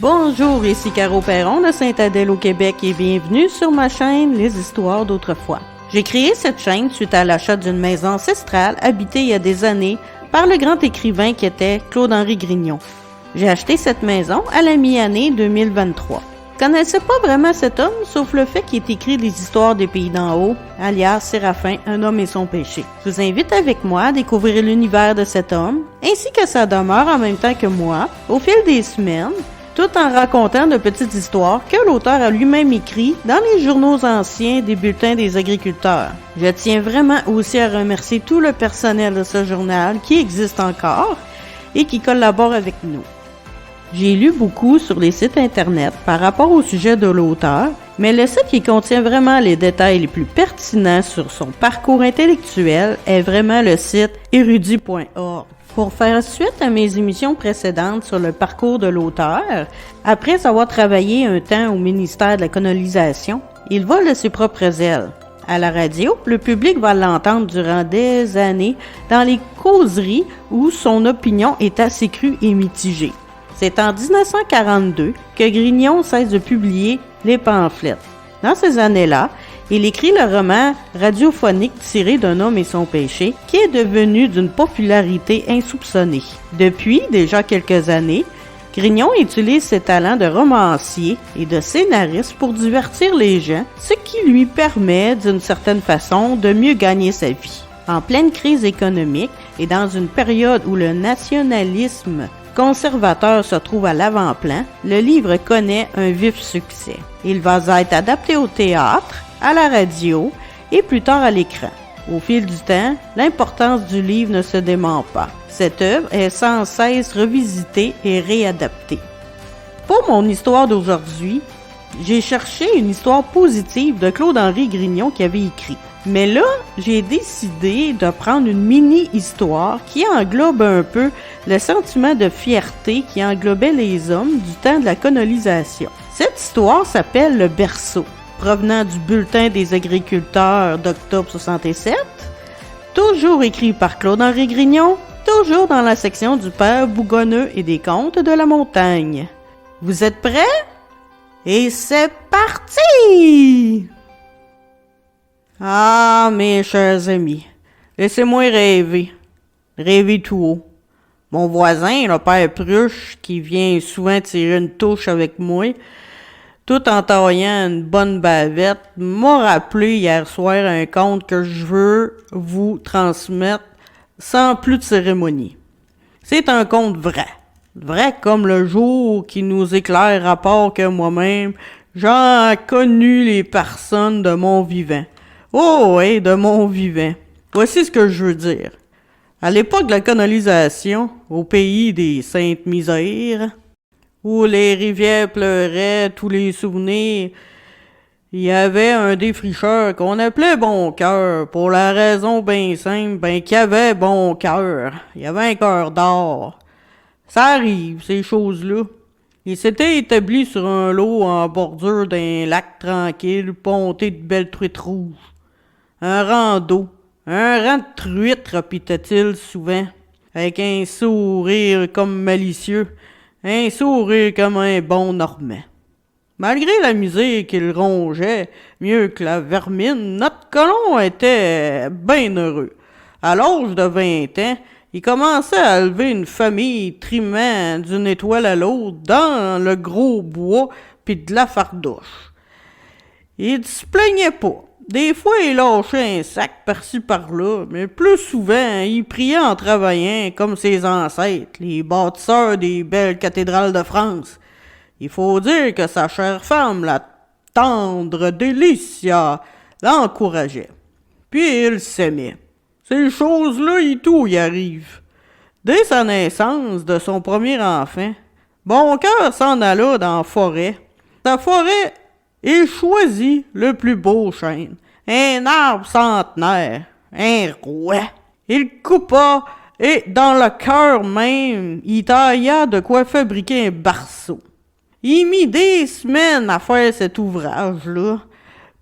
Bonjour, ici Caro Perron de Sainte-Adèle au Québec et bienvenue sur ma chaîne Les Histoires d'autrefois. J'ai créé cette chaîne suite à l'achat d'une maison ancestrale habitée il y a des années par le grand écrivain qui était Claude-Henri Grignon. J'ai acheté cette maison à la mi-année 2023. Je connaissais pas vraiment cet homme, sauf le fait qu'il ait écrit des histoires des pays d'en haut, alias Séraphin, un homme et son péché. Je vous invite avec moi à découvrir l'univers de cet homme, ainsi que sa demeure en même temps que moi, au fil des semaines, tout en racontant de petites histoires que l'auteur a lui-même écrites dans les journaux anciens des bulletins des agriculteurs. Je tiens vraiment aussi à remercier tout le personnel de ce journal qui existe encore et qui collabore avec nous. J'ai lu beaucoup sur les sites internet par rapport au sujet de l'auteur, mais le site qui contient vraiment les détails les plus pertinents sur son parcours intellectuel est vraiment le site érudit.org. Pour faire suite à mes émissions précédentes sur le parcours de l'auteur, après avoir travaillé un temps au ministère de la colonisation, il vole de ses propres ailes. À la radio, le public va l'entendre durant des années dans les causeries où son opinion est assez crue et mitigée. C'est en 1942 que Grignon cesse de publier les pamphlets. Dans ces années-là, il écrit le roman radiophonique tiré d'un homme et son péché, qui est devenu d'une popularité insoupçonnée. Depuis déjà quelques années, Grignon utilise ses talents de romancier et de scénariste pour divertir les gens, ce qui lui permet, d'une certaine façon, de mieux gagner sa vie. En pleine crise économique et dans une période où le nationalisme conservateur se trouve à l'avant-plan, le livre connaît un vif succès. Il va être adapté au théâtre, à la radio et plus tard à l'écran. Au fil du temps, l'importance du livre ne se dément pas. Cette œuvre est sans cesse revisitée et réadaptée. Pour mon histoire d'aujourd'hui, j'ai cherché une histoire positive de Claude-Henri Grignon qui avait écrit. Mais là, j'ai décidé de prendre une mini-histoire qui englobe un peu le sentiment de fierté qui englobait les hommes du temps de la colonisation. Cette histoire s'appelle Le Berceau, provenant du bulletin des agriculteurs d'octobre 67, toujours écrit par Claude-Henri Grignon, toujours dans la section du Père Bougonneux et des Contes de la Montagne. Vous êtes prêts? Et c'est parti! Ah, mes chers amis, laissez-moi rêver. Rêver tout haut. Mon voisin, le père Pruche, qui vient souvent tirer une touche avec moi, tout en taillant une bonne bavette, m'a rappelé hier soir un conte que je veux vous transmettre sans plus de cérémonie. C'est un conte vrai. Vrai comme le jour qui nous éclaire à part que moi-même, j'en connu les personnes de mon vivant. Oh oui, de mon vivant. Voici ce que je veux dire. À l'époque de la colonisation, au pays des Saintes Misères, où les rivières pleuraient tous les souvenirs, il y avait un défricheur qu'on appelait Bon Cœur, pour la raison bien simple, qu'il avait bon cœur. Il avait un cœur d'or. Ça arrive, ces choses-là. Il s'était établi sur un lot en bordure d'un lac tranquille, ponté de belles truites rouges. Un rang de truites, répétait-il souvent, avec un sourire comme malicieux, un sourire comme un bon Normand. Malgré la misère qu'il rongeait, mieux que la vermine, notre colon était bien heureux. À l'âge de 20 ans, il commençait à élever une famille trimant d'une étoile à l'autre dans le gros bois pis de la fardouche. Il se plaignait pas. Des fois, il lâchait un sac par-ci par-là, mais plus souvent, il priait en travaillant comme ses ancêtres, les bâtisseurs des belles cathédrales de France. Il faut dire que sa chère femme, la tendre Délicia, l'encourageait. Puis il s'aimait. Ces choses-là et tout y arrivent. Dès sa naissance de son premier enfant, Bon Cœur s'en alla dans la forêt. Sa forêt, il choisit le plus beau chêne, un arbre centenaire, un rouet. Il coupa et dans le cœur même, il tailla de quoi fabriquer un berceau. Il mit des semaines à faire cet ouvrage-là,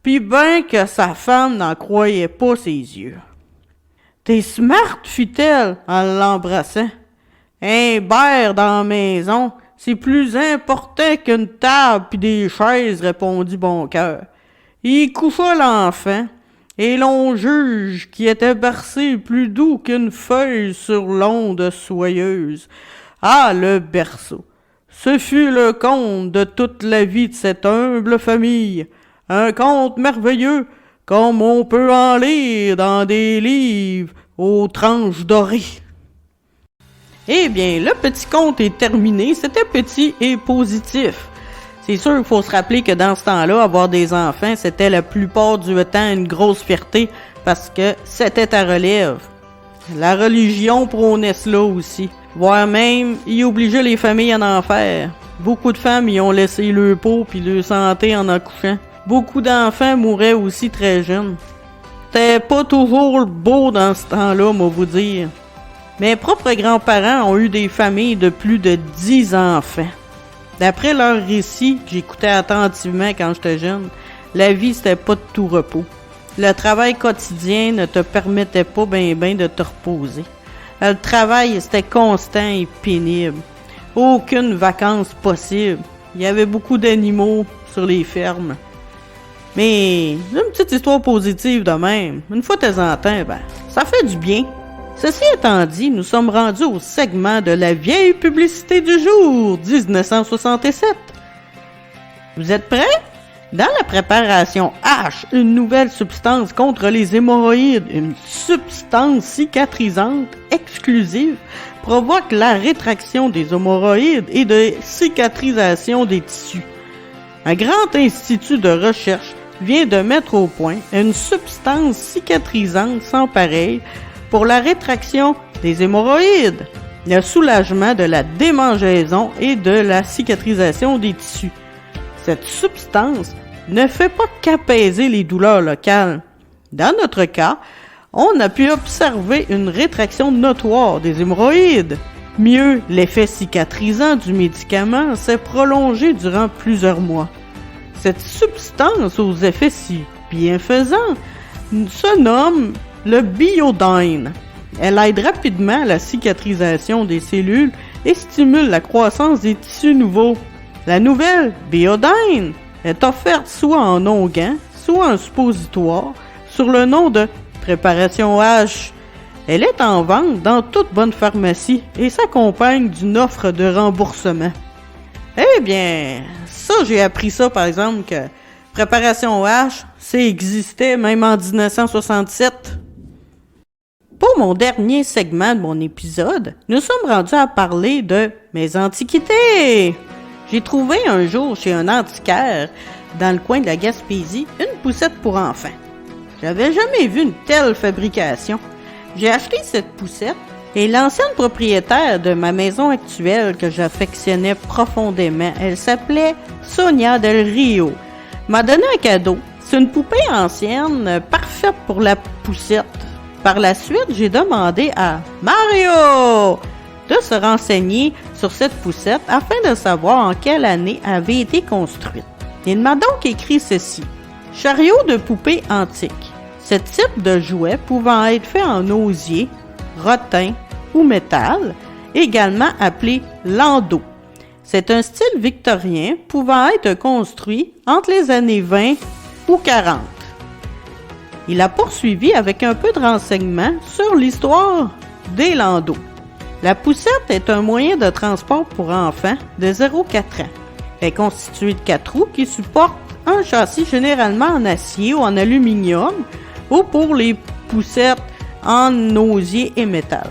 puis ben que sa femme n'en croyait pas ses yeux. « T'es smart, fit-elle en l'embrassant. Un bear dans la maison, c'est plus important qu'une table pis des chaises, répondit Boncoeur. Il coucha l'enfant, et l'on juge qui était bercé plus doux qu'une feuille sur l'onde soyeuse. Ah, le berceau! Ce fut le conte de toute la vie de cette humble famille, un conte merveilleux, comme on peut en lire dans des livres aux tranches dorées. Eh bien, le petit conte est terminé, c'était petit et positif. C'est sûr qu'il faut se rappeler que dans ce temps-là, avoir des enfants, c'était la plupart du temps une grosse fierté parce que c'était à relève. La religion prônait cela aussi, voire même y obligeait les familles à en faire. Beaucoup de femmes y ont laissé leur peau puis leur santé en accouchant. Beaucoup d'enfants mouraient aussi très jeunes. C'était pas toujours beau dans ce temps-là, moi vous dire. Mes propres grands-parents ont eu des familles de plus de 10 enfants. D'après leurs récits que j'écoutais attentivement quand j'étais jeune, la vie c'était pas de tout repos. Le travail quotidien ne te permettait pas ben de te reposer. Le travail c'était constant et pénible. Aucune vacances possible. Il y avait beaucoup d'animaux sur les fermes. Mais une petite histoire positive de même, une fois de temps en temps, ça fait du bien. Ceci étant dit, nous sommes rendus au segment de la vieille publicité du jour, 1967. Vous êtes prêts? Dans la préparation H, une nouvelle substance contre les hémorroïdes, une substance cicatrisante exclusive, provoque la rétraction des hémorroïdes et de cicatrisation des tissus. Un grand institut de recherche vient de mettre au point une substance cicatrisante sans pareil pour la rétraction des hémorroïdes, le soulagement de la démangeaison et de la cicatrisation des tissus. Cette substance ne fait pas qu'apaiser les douleurs locales. Dans notre cas, on a pu observer une rétraction notoire des hémorroïdes. Mieux, l'effet cicatrisant du médicament s'est prolongé durant plusieurs mois. Cette substance aux effets si bienfaisants se nomme le Biodyne. Elle aide rapidement à la cicatrisation des cellules et stimule la croissance des tissus nouveaux. La nouvelle Biodyne est offerte soit en onguent, soit en suppositoire, sur le nom de préparation H. Elle est en vente dans toute bonne pharmacie et s'accompagne d'une offre de remboursement. Eh bien, ça, j'ai appris ça, par exemple, que préparation H, ça existait même en 1967. Pour mon dernier segment de mon épisode, nous sommes rendus à parler de mes antiquités. J'ai trouvé un jour chez un antiquaire, dans le coin de la Gaspésie, une poussette pour enfants. J'avais jamais vu une telle fabrication. J'ai acheté cette poussette et l'ancienne propriétaire de ma maison actuelle que j'affectionnais profondément, elle s'appelait Sonia Del Rio, m'a donné un cadeau. C'est une poupée ancienne, parfaite pour la poussette. Par la suite, j'ai demandé à Mario de se renseigner sur cette poussette afin de savoir en quelle année elle avait été construite. Il m'a donc écrit ceci. Chariot de poupée antique. Ce type de jouet pouvant être fait en osier, rotin ou métal, également appelé landau. C'est un style victorien pouvant être construit entre les années 20 ou 40. Il a poursuivi avec un peu de renseignements sur l'histoire des landaux. La poussette est un moyen de transport pour enfants de 0-4 ans. Elle est constituée de 4 roues qui supportent un châssis généralement en acier ou en aluminium ou pour les poussettes en osier et métal.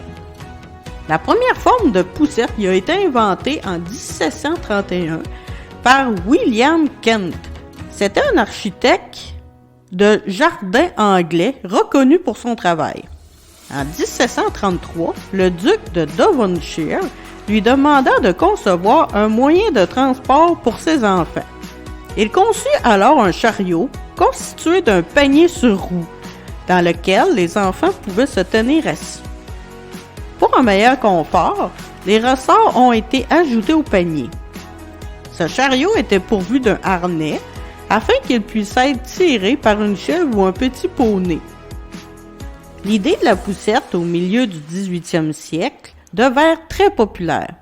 La première forme de poussette a été inventée en 1731 par William Kent. C'était un architecte de jardin anglais reconnu pour son travail. En 1733, le duc de Devonshire lui demanda de concevoir un moyen de transport pour ses enfants. Il conçut alors un chariot constitué d'un panier sur roue, dans lequel les enfants pouvaient se tenir assis. Pour un meilleur confort, les ressorts ont été ajoutés au panier. Ce chariot était pourvu d'un harnais afin qu'il puisse être tiré par une chèvre ou un petit poney. L'idée de la poussette au milieu du 18e siècle devint très populaire.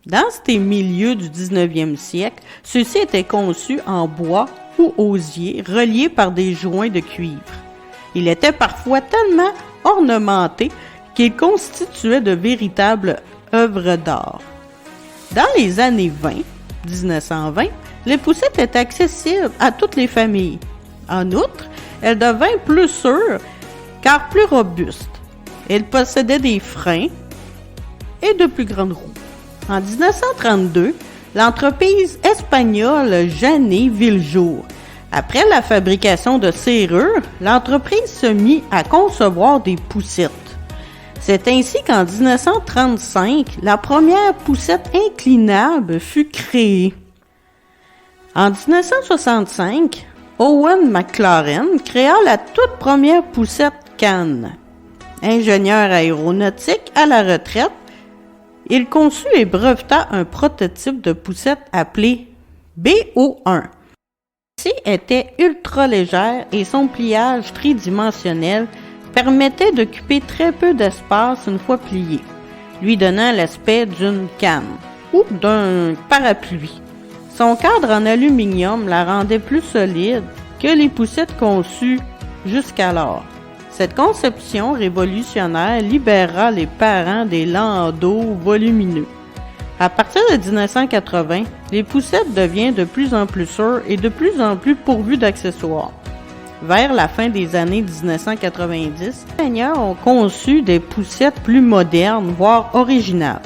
Dans ces milieux du 19e siècle, ceux-ci étaient conçus en bois ou osier, reliés par des joints de cuivre. Il était parfois tellement ornementé qu'il constituait de véritables œuvres d'art. Dans les années 1920, les poussettes étaient accessibles à toutes les familles. En outre, elles devinrent plus sûres car plus robustes. Elles possédaient des freins et de plus grandes roues. En 1932, l'entreprise espagnole Janet vit le jour. Après la fabrication de serrures, l'entreprise se mit à concevoir des poussettes. C'est ainsi qu'en 1935, la première poussette inclinable fut créée. En 1965, Owen McLaren créa la toute première poussette Cannes. Ingénieur aéronautique à la retraite, il conçut et breveta un prototype de poussette appelé BO1. Celle-ci était ultra légère et son pliage tridimensionnel permettait d'occuper très peu d'espace une fois pliée, lui donnant l'aspect d'une canne ou d'un parapluie. Son cadre en aluminium la rendait plus solide que les poussettes conçues jusqu'alors. Cette conception révolutionnaire libéra les parents des landaux volumineux. À partir de 1980, les poussettes deviennent de plus en plus sûres et de plus en plus pourvues d'accessoires. Vers la fin des années 1990, les ingénieurs ont conçu des poussettes plus modernes, voire originales.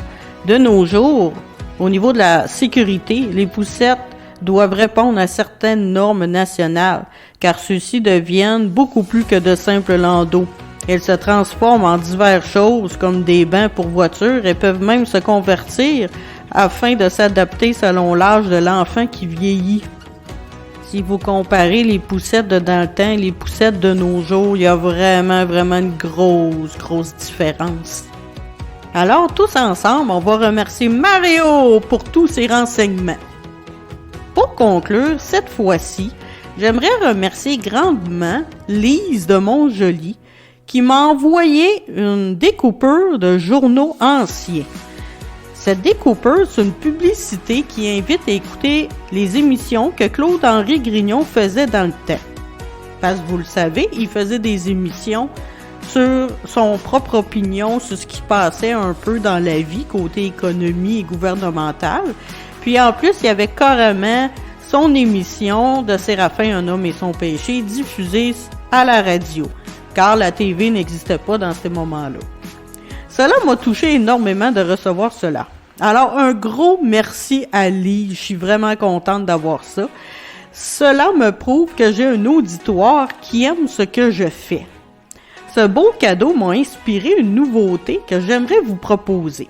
De nos jours, au niveau de la sécurité, les poussettes doivent répondre à certaines normes nationales, car ceux-ci deviennent beaucoup plus que de simples landaux. Elles se transforment en diverses choses comme des bancs pour voitures et peuvent même se convertir afin de s'adapter selon l'âge de l'enfant qui vieillit. Si vous comparez les poussettes de dans le temps et les poussettes de nos jours, il y a vraiment une grosse différence. Alors, tous ensemble, on va remercier Mario pour tous ses renseignements. Pour conclure, cette fois-ci, j'aimerais remercier grandement Lise de Montjoly qui m'a envoyé une découpure de journaux anciens. Cette découpure, c'est une publicité qui invite à écouter les émissions que Claude-Henri Grignon faisait dans le temps. Parce que vous le savez, il faisait des émissions sur son propre opinion sur ce qui se passait un peu dans la vie, côté économie et gouvernementale. Puis en plus, il y avait carrément son émission de Séraphin, un homme et son péché, diffusée à la radio, car la TV n'existait pas dans ces moments-là. Cela m'a touché énormément de recevoir cela. Alors, un gros merci à Lise, je suis vraiment contente d'avoir ça. Cela me prouve que j'ai un auditoire qui aime ce que je fais. Ce beau cadeau m'a inspiré une nouveauté que j'aimerais vous proposer.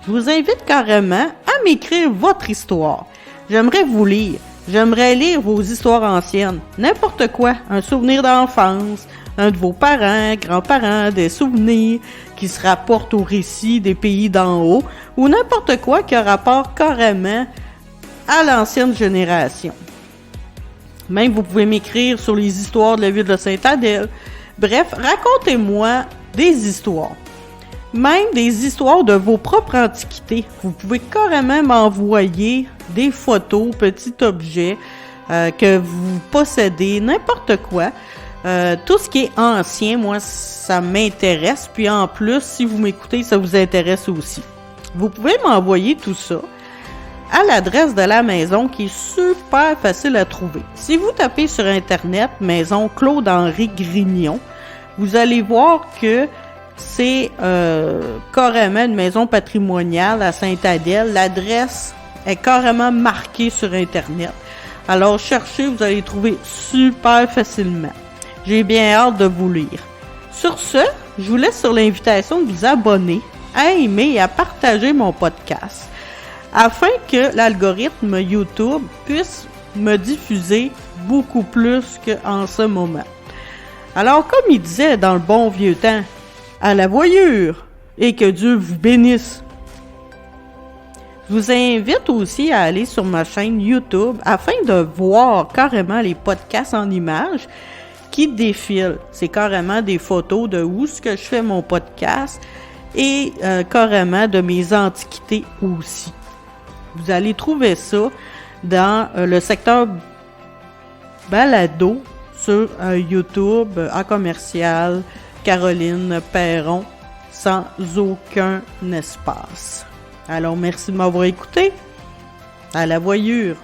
Je vous invite carrément à m'écrire votre histoire. J'aimerais vous lire. J'aimerais lire vos histoires anciennes. N'importe quoi. Un souvenir d'enfance, un de vos parents, grands-parents, des souvenirs qui se rapportent au récit des pays d'en haut ou n'importe quoi qui a rapport carrément à l'ancienne génération. Même vous pouvez m'écrire sur les histoires de la ville de Saint-Adèle. Bref, racontez-moi des histoires. Même des histoires de vos propres antiquités. Vous pouvez carrément m'envoyer des photos, petits objets que vous possédez, n'importe quoi. Tout ce qui est ancien, moi, ça m'intéresse. Puis en plus, si vous m'écoutez, ça vous intéresse aussi. Vous pouvez m'envoyer tout ça à l'adresse de la maison qui est super facile à trouver. Si vous tapez sur Internet « Maison Claude-Henri Grignon », vous allez voir que c'est carrément une maison patrimoniale à Saint-Adèle. L'adresse est carrément marquée sur Internet. Alors, cherchez, vous allez trouver super facilement. J'ai bien hâte de vous lire. Sur ce, je vous laisse sur l'invitation de vous abonner, à aimer et à partager mon podcast afin que l'algorithme YouTube puisse me diffuser beaucoup plus qu'en ce moment. Alors, comme il disait dans le bon vieux temps, à la voyure et que Dieu vous bénisse. Je vous invite aussi à aller sur ma chaîne YouTube afin de voir carrément les podcasts en images qui défilent. C'est carrément des photos de où ce que je fais mon podcast et carrément de mes antiquités aussi. Vous allez trouver ça dans le secteur balado sur YouTube en commercial Caroline Perron sans aucun espace. Alors, merci de m'avoir écouté. À la voyure!